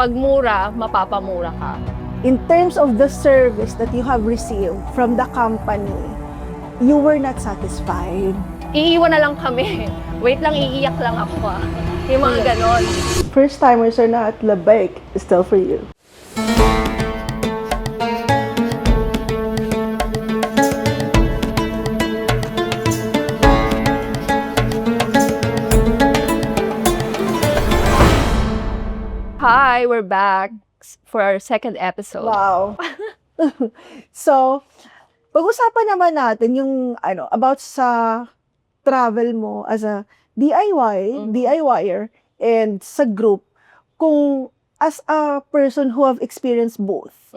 Pag mura, mapapamura ka. In terms of the service that you have received from the company, you were not satisfied. Iiwan na lang kami. Wait lang, iiyak lang ako Yung mga ganon. First timers are not labik still for you. Hi, we're back for our second episode. Wow. So, pag-usapan naman natin yung about sa travel mo as a DIYer and sa group, kung as a person who have experienced both,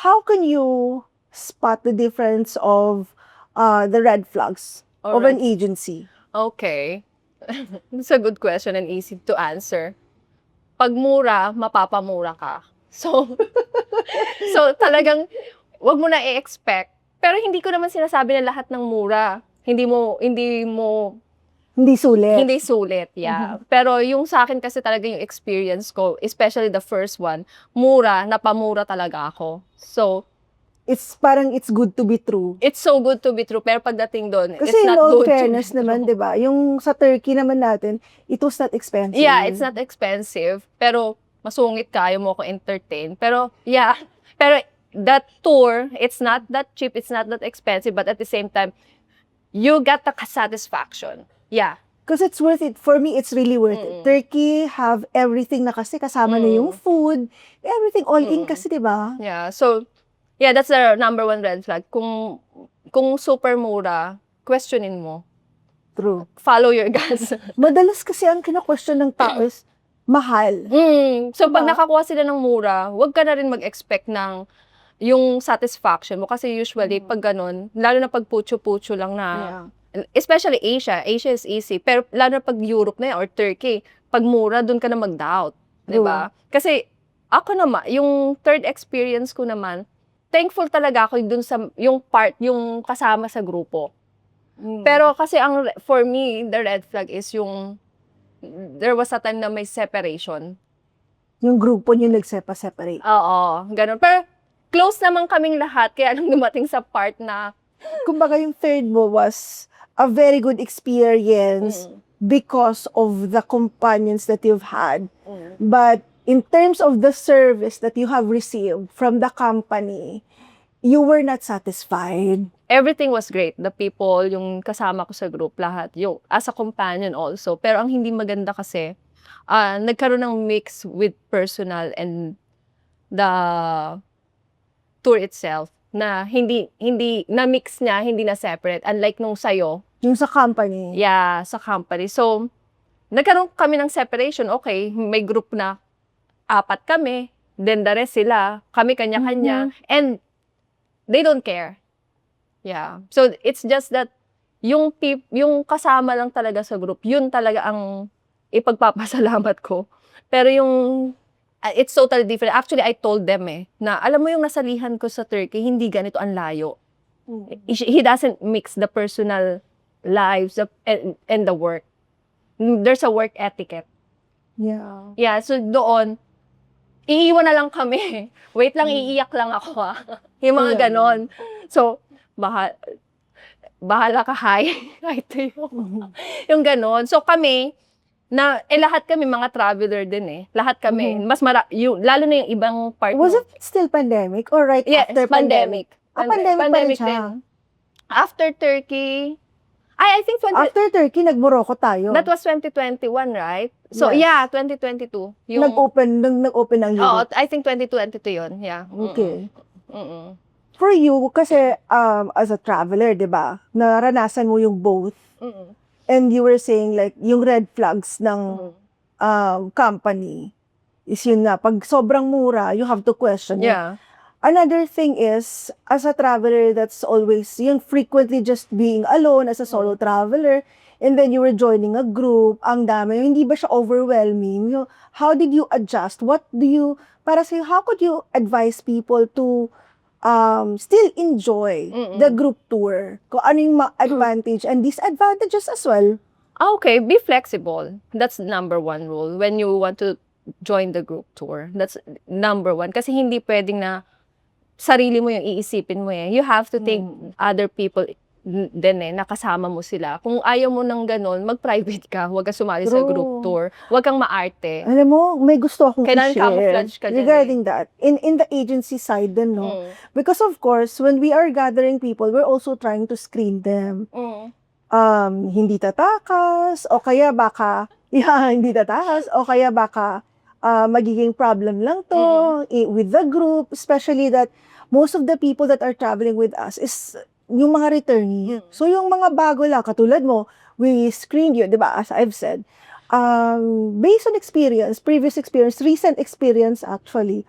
how can you spot the difference of the red flags of an agency? Okay. It's a good question and easy to answer. Pag mura, mapapamura ka. So talagang wag mo na i-expect. Pero hindi ko naman sinasabi na lahat ng mura. Hindi sulit, yeah. Pero yung sa akin kasi talaga yung experience ko, especially the first one, napamura talaga ako. So, it's parang it's good to be true. It's so good to be true, pero pagdating doon, kasi it's not good fairness to be naman, true. 'di ba? Yung sa Turkey naman natin, it was not expensive. Yeah, it's not expensive, pero masungit ka, ayaw mo ko entertain. Pero that tour, it's not that cheap, it's not that expensive, but at the same time, you got the satisfaction. Yeah. Because it's worth it. For me, it's really worth it. Turkey have everything na kasi kasama na yung food, everything all in kasi, 'di ba? Yeah. So, yeah, that's the number one red flag. Kung super mura, questionin mo. True. Follow your guts. Madalas kasi ang kina-question ng tao is mahal. So, pag nakakuha sila ng mura, wag ka na rin mag-expect ng yung satisfaction mo. Kasi usually, pag ganun, lalo na pag pucho-pucho lang na, especially Asia is easy. Pero lalo na pag Europe na yan, or Turkey, pag mura, dun ka na mag-doubt. Diba? Kasi, ako naman, yung third experience ko naman, thankful talaga ako dun sa, yung kasama sa grupo. Pero kasi for me, the red flag is there was a time na may separation. Yung grupo nyo nagsepa-separate. Oo, ganun. Pero close naman kaming lahat, kaya nung dumating sa part na, kumbaga yung third mo was a very good experience because of the companions that you've had. But in terms of the service that you have received from the company, you were not satisfied. Everything was great. The people, yung kasama ko sa group, lahat. Yung as a companion also. Pero ang hindi maganda kasi, nagkaroon ng mix with personal and the tour itself na na mix niya, hindi na separate. Unlike nung sa'yo. Yung sa company. Yeah, sa company. So, nagkaroon kami ng separation. Okay, may group na 4 kami. Then the rest sila. Kami kanya-kanya. And they don't care. Yeah. So, it's just that yung kasama lang talaga sa group, yun talaga ang ipagpapasalamat ko. Pero it's totally different. Actually, I told them na alam mo yung nasalihan ko sa Turkey, hindi ganito ang layo. He doesn't mix the personal lives and the work. There's a work etiquette. Yeah. Yeah, so doon, iiwan na lang kami. Wait lang, iiyak lang ako Yung mga ganon. So, bahala ka, hi. Hi to you. Yung ganon. So kami, lahat kami mga traveler din Lahat kami. Lalo na yung ibang part. Was it still pandemic or after pandemic? Pandemic pa rin siya. After Turkey, I think after Turkey, nag-Morocco tayo. That was 2021, right? So, yeah, 2022. Nag-open ang Europe. I think 2022 yun, yeah. Okay. For you, kasi as a traveler, di ba, naranasan mo yung both. And you were saying like, yung red flags ng company is yun na, pag sobrang mura, you have to question it. Yeah. Another thing is, as a traveler that's always, yung frequently just being alone as a solo traveler, and then you were joining a group, ang dami, hindi ba siya overwhelming? How did you adjust? How could you advise people to still enjoy the group tour? Kung ano yung advantage and disadvantages as well? Okay, be flexible. That's the number one rule. When you want to join the group tour. That's number one. Kasi hindi pwedeng na sarili mo yung iisipin mo eh. You have to take other people din eh, nakasama mo sila. Kung ayaw mo ng ganun, mag-private ka. Huwag ka sumali sa True. group tour. Huwag kang maarte. Alam mo, may gusto akong Kailangan i-share camouflage ka dyan regarding that. In the agency side din, no? Mm. Because of course, when we are gathering people, we're also trying to screen them. Mm. Hindi tatakas, o kaya baka, hindi tatakas, o kaya baka magiging problem lang to with the group, especially that most of the people that are traveling with us is yung mga returnee. So yung mga bago lang, katulad mo, we screened you, di ba, as I've said, based on experience, previous experience, recent experience actually,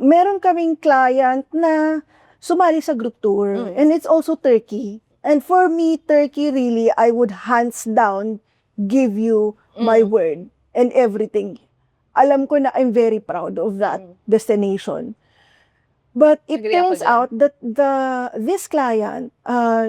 meron kaming client na sumali sa group tour, and it's also Turkey. And for me, Turkey really, I would hands down give you my word and everything. Alam ko na I'm very proud of that destination. But it Agree ako turns dyan. out that this client,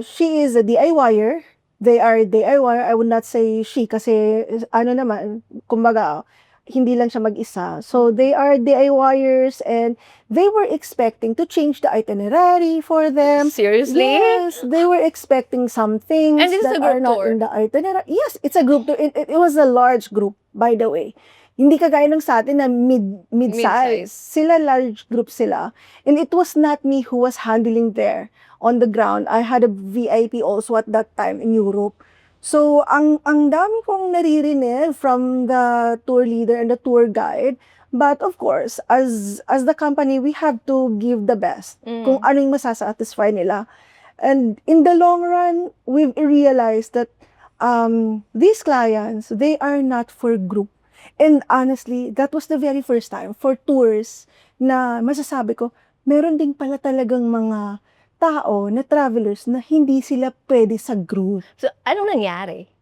she is a DIYer. They are DIYer. I would not say she kasi ano naman, kumbaga, hindi lang siya mag-isa. So they are DIYers and they were expecting to change the itinerary for them. Seriously? Yes, they were expecting some things And this is that a group are not tour? in the itinerary. Yes, it's a group tour. It was a large group, by the way. Hindi kagaya ng sa atin na mid-size. Mid-size. Sila large group sila. And it was not me who was handling there on the ground. I had a VIP also at that time in Europe. So, ang dami kong naririnig from the tour leader and the tour guide. But of course, as the company, we have to give the best kung ano yung masasatisfy nila. And in the long run, we've realized that these clients, they are not for group. And honestly, that was the very first time for tours na masasabi ko, meron din pala talagang mga tao na travelers na hindi sila pwede sa group. So, anong nangyari?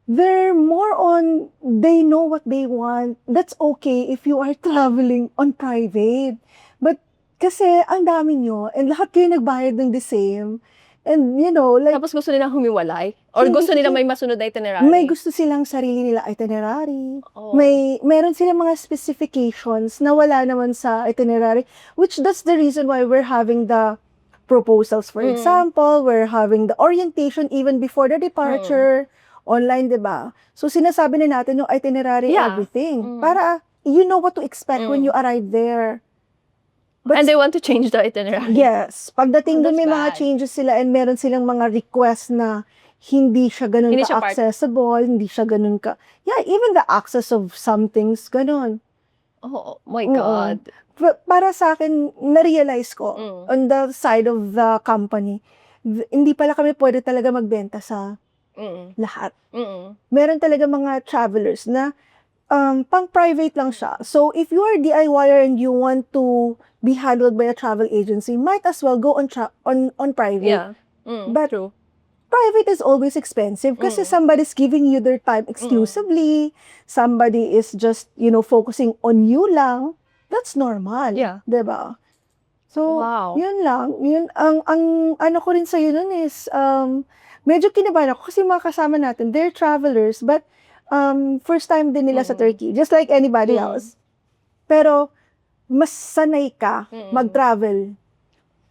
They're more on, they know what they want. That's okay if you are traveling on private. But kasi ang dami nyo, and lahat kayo nagbayad ng the same. And you know, like, Tapos gusto nilang humiwalay? Or Hindi, gusto nilang hindi. may masunod na itinerary? may gusto silang sarili nila itinerary. Oh. Meron silang mga specifications na wala naman sa itinerary, which that's the reason why we're having the proposals, for example, we're having the orientation even before the departure, online, di ba? So, sinasabi na natin yung itinerary, Yeah. everything, para you know what to expect when you arrive there. But And they want to change the itinerary? yes, pagdating Oh, doon may that's mga bad. changes sila and meron silang mga requests na hindi siya ganun Hindi siya part- ka-accessible, hindi siya ganun ka... Yeah, even the access of some things, ganun. Oh my Oo. God. Para sa akin, na-realize ko, on the side of the company, hindi pala kami pwede talaga magbenta sa lahat. Meron talaga mga travelers na pang-private lang siya. So, if you are DIYer and you want to be handled by a travel agency, might as well go on private. Yeah. But True. private is always expensive kasi somebody's giving you their time exclusively. Somebody is just, focusing on you lang. That's normal. Yeah. Diba? So, Wow. yun lang. Yun, ang ano ko rin sa'yo nun is, medyo kinabahan ako kasi mga kasama natin, they're travelers, but first time din nila sa Turkey, just like anybody else. Pero, mas sanay ka mag-travel.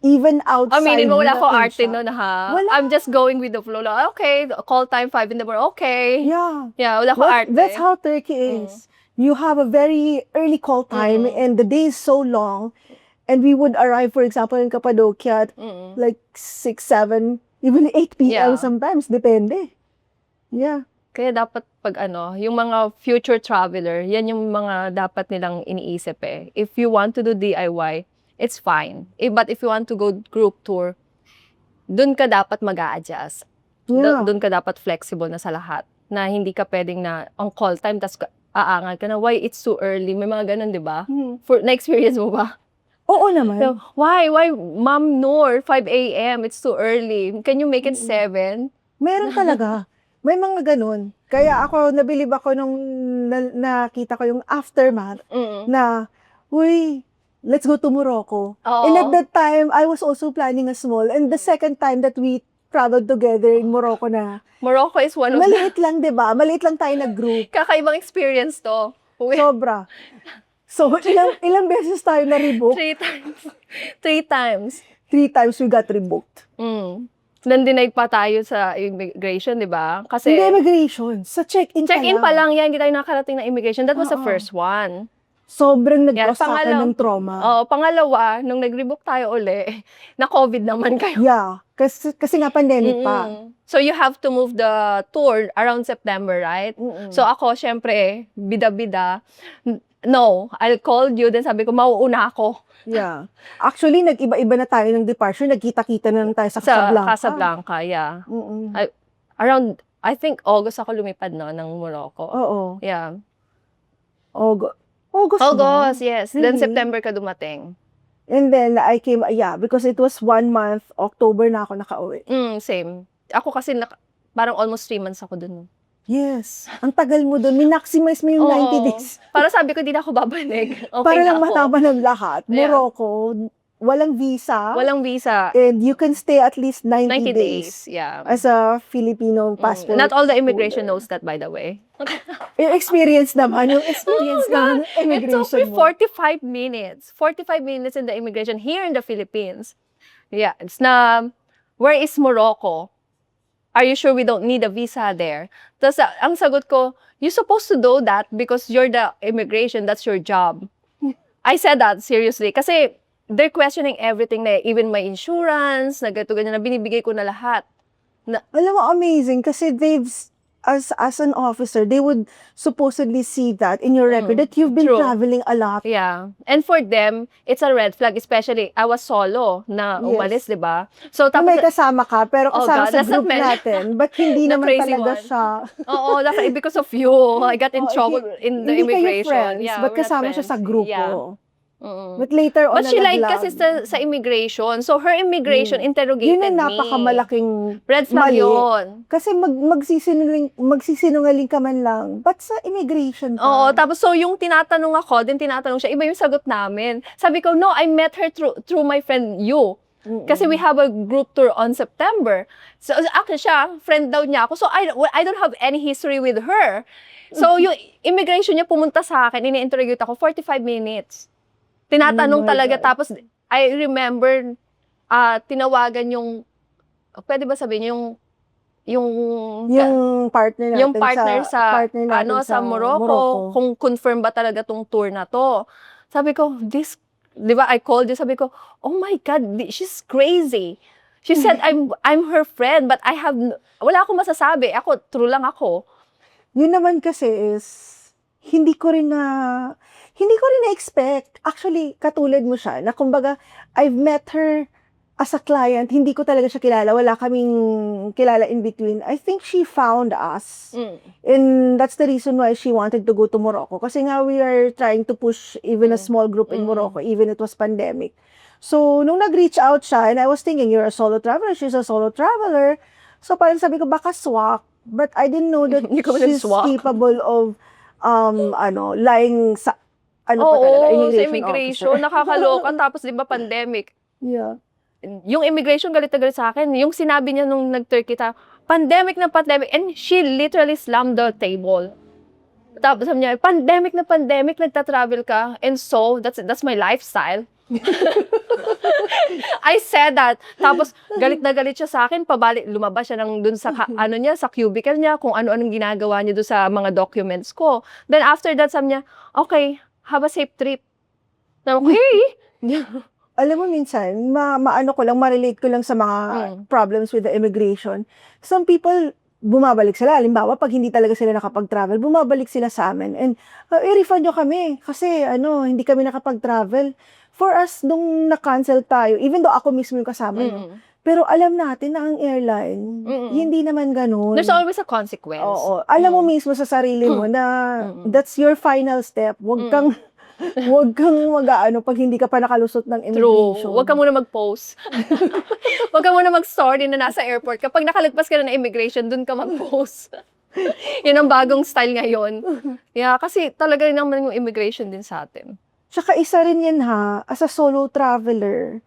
Even outside Aminin mo, wala the ko arte Asia. nun, ha? Wala. I'm just going with the flow. Like, okay, call time 5 in the morning. Okay. Yeah. Yeah, wala ko arte. That's how Turkey is. You have a very early call time and the day is so long. And we would arrive, for example, in Cappadocia at like 6, 7, even 8 p.m. Yeah. sometimes. Depende. Yeah. Kaya dapat pag yung mga future traveler, yan yung mga dapat nilang iniisip eh. If you want to do DIY, it's fine. But if you want to go group tour, dun ka dapat mag-a-adjust. Yeah. Dun ka dapat flexible na sa lahat. Na hindi ka pwedeng na on call time, tas aangal ka na, why it's too early? May mga ganun, di ba? Na-experience mo ba? Oo naman. So, why, Ma'am Noor, 5 a.m., it's too early. Can you make it 7? Meron talaga. May mga ganun. Kaya ako, nabilib ako nung nakita ko yung aftermath na, uy, let's go to Morocco. Oo. And at that time, I was also planning a small. And the second time that we traveled together in Morocco na, Morocco is one of the maliit lang, di ba? Maliit lang tayo na group. kakaibang experience to. Sobra. So, ilang beses tayo na-rebook? 3 times. 3 times. 3 times we got rebooked. Nandinay pa tayo sa immigration, di ba? Kasi, Hindi immigration. Sa check-in check-in pa lang yan, hindi tayo nakarating ng immigration. That was the Oo. first one. Sobrang Yan, nag-cause sa akin ng trauma. Pangalawa, nung nag-rebook tayo uli, na COVID naman kayo. Yeah. Kasi nga pandemic pa. So, you have to move the tour around September, right? So, ako, syempre, bida-bida. No, I'll call you. Then sabi ko, mauuna ako Yeah. Actually, nag-iba-iba na tayo ng departure. Nagkita-kita na lang tayo sa sa Casablanca. Casablanca, yeah. Mm-mm. Around, I think, August ako lumipad, no, ng Morocco. Oo. Yeah. August ba? August, yes. Then Really? September ka dumating. And then, I came, because it was 1 month, October na ako nakauwi. Same. Ako kasi, parang almost 3 months ako dun. Yes. Ang tagal mo doon. Minaximize mo yung 90 Oo. days. Para sabi ko, di na ako babalik. Okay Para na lang ako. matama ng lahat. Yeah. Morocco, walang visa. Walang visa. And you can stay at least 90 90 days. days, yeah. As a Filipino passport. Not all the immigration holder. knows that, by the way. Yung experience naman. Yung experience ng It took immigration me mo. 45 minutes. 45 minutes in the immigration here in the Philippines. Yeah, it's na, where is Morocco? Are you sure we don't need a visa there? Tapos, ang sagot ko, you're supposed to do that because you're the immigration, that's your job. I said that seriously. Kasi, they're questioning everything na, even my insurance, na gato ganyan, na binibigay ko na lahat. Alam mo, amazing. Kasi as an officer, they would supposedly see that in your record that you've been True. traveling a lot. Yeah. And for them, it's a red flag, especially, I was solo na Yes. umalis, di ba? So, Na may tapos, kasama ka, pero Oh kasama God, sa that's not group meant- natin. But hindi The naman crazy talaga one. siya. oo, because of you, I got in Oh, trouble in the Hindi kayo immigration. friends, Yeah, but we're not kasama siya sa friends. grupo. Yeah. But later on, But she lied nalaglag. kasi sa immigration. So, her immigration interrogated Yun ang me. napakamalaking Red flag mali. yun. Kasi magsisinungaling ka man lang. But sa immigration pa. Oo, tapos so yung tinatanong ako, din tinatanong siya, iba yung sagot namin. Sabi ko, no, I met her through my friend you. Kasi we have a group tour on September. So, actually siya, friend daw niya ako. So, I don't have any history with her. So, yung immigration niya pumunta sa akin, ini-interrogate ako, 45 minutes. Tinatanong Oh my talaga. God. Tapos, I remember, tinawagan yung, pwede ba sabihin, yung partner natin yung partner sa partner natin sa Morocco, kung confirm ba talaga tong tour na to. Sabi ko, di ba, I called you, sabi ko, oh my God, she's crazy. She said, I'm her friend, but wala akong masasabi. Ako, true lang ako. Yun naman kasi is, hindi ko rin na-expect. Actually, katulad mo siya, na kumbaga, I've met her as a client, hindi ko talaga siya kilala. Wala kaming kilala in between. I think she found us. And that's the reason why she wanted to go to Morocco. Kasi nga, we are trying to push even a small group in Morocco, even it was pandemic. So, nung nag-reach out siya, and I was thinking, you're a solo traveler, she's a solo traveler. So, parang sabi ko, baka swak. But I didn't know that Hindi ko she's swak. capable of, lying sa, Oo, sa immigration immigration, officer. nakakaloka. Tapos, di ba, pandemic. Yeah. Yung immigration, galit na galit sa akin. Yung sinabi niya nung nag-Turkey tayo, pandemic na pandemic. And she literally slammed the table. Tapos sabi niya, pandemic na pandemic, nagta-travel ka. And so, that's my lifestyle. I said that. Tapos, galit na galit siya sa akin. Pabalik, lumabas siya dun sa, sa cubicle niya, kung ano-anong ginagawa niya dun sa mga documents ko. Then after that, sabi niya, okay, have a safe trip. Okay. Alam mo minsan, ma-relate ko lang sa mga problems with the immigration. Some people, bumabalik sila. Halimbawa, pag hindi talaga sila nakapag-travel, bumabalik sila sa amin. And, i-refund nyo kami. Kasi, hindi kami nakapag-travel. For us, nung na-cancel tayo, even though ako mismo yung kasama, no? Pero alam natin na ang airline, hindi naman ganun. There's always a consequence. Oo. Alam mo mismo sa sarili mo na that's your final step. Huwag kang mag-aano pag hindi ka pa nakalusot ng immigration. True. Huwag ka muna mag-post. Huwag ka muna mag-story na nasa airport. Kapag nakalagpas ka na ng immigration, dun ka mag-post. Yun ang bagong style ngayon. Yeah, kasi talaga rin naman yung immigration din sa atin. Tsaka isa rin yan ha, as a solo traveler,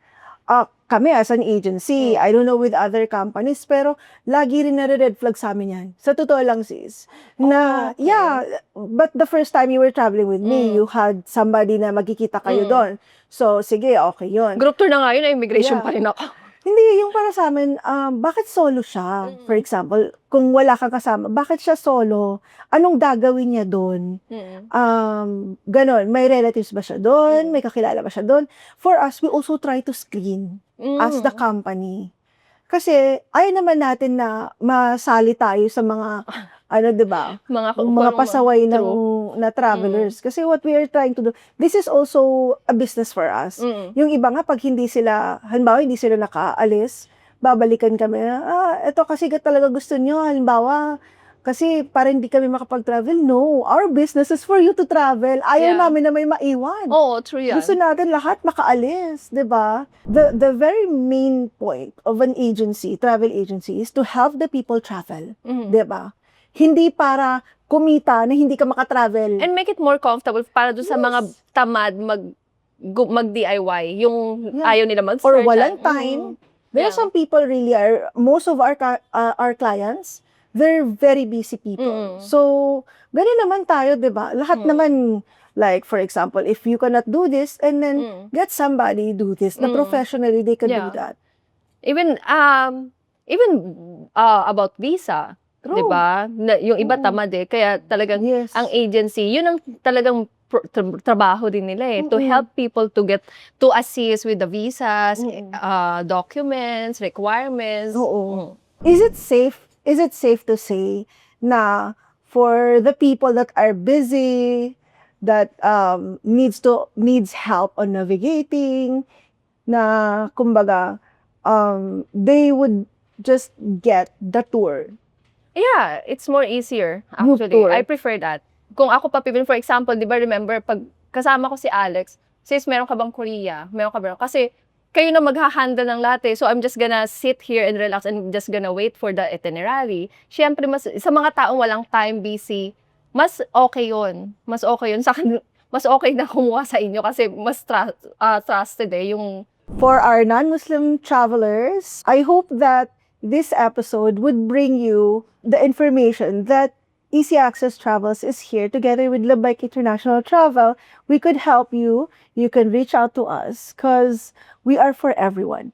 kami as an agency, I don't know with other companies, pero lagi rin na-red flag sa amin yan. Sa totoo lang, sis. Na, Okay. yeah, but the first time you were traveling with me, you had somebody na magkikita kayo doon. So, sige, okay yun. Group tour na nga yun, immigration Yeah. pa rin ako. Hindi, yung para sa amin, bakit solo siya? For example, kung wala kang kasama, bakit siya solo? Anong gagawin niya doon? Ganon, may relatives ba siya doon? May kakilala ba siya doon? For us, we also try to screen as the company. Kasi, ayaw naman natin na masali tayo sa mga, diba? Mga pasaway na travelers. Kasi what we are trying to do, this is also a business for us. Yung iba nga, pag hindi sila, halimbawa, hindi sila nakaalis, babalikan kami, ito kasi talaga gusto nyo, halimbawa, kasi para hindi kami makapag-travel. No, our business is for you to travel. Ayaw namin na may maiwan. Oo, true yan. Gusto natin lahat makaalis, 'di ba? The very main point of an agency, travel agency, is to help the people travel, 'di ba? Hindi para kumita na hindi ka makatravel. And make it more comfortable para doon sa mga tamad mag-DIY, yung ayaw nila mag-search. Or walang time. There are some people really are, most of our clients, they're very busy people. So, ganun naman tayo, 'di ba? Lahat naman, like, for example, if you cannot do this, and then get somebody do this, na professionally they can do that. Even about visa, True. 'di ba? Yung iba tamad kaya talagang Yes. ang agency, yun ang talagang trabaho din nila to help people to assist with the visas, documents, requirements. Oo. Is it safe to say na for the people that are busy, that needs help on navigating, na kumbaga they would just get the tour? Yeah, it's more easier Group actually. tour. I prefer that. Kung ako pa pipiliin, for example, 'di ba remember pag kasama ko si Alex, sis, meron ka bang Korea? Meron ka ba? Kasi kayo na magha-handle ng lahat So I'm just gonna sit here and relax and just gonna wait for the itinerary. Siyempre, sa mga taong walang time, busy, mas okay yun. Mas okay yun. Mas okay na kumuha sa inyo kasi mas trusted yung... For our non-Muslim travelers, I hope that this episode would bring you the information that Easy Access Travels is here together with Labike International Travel. We could help you. You can reach out to us because we are for everyone.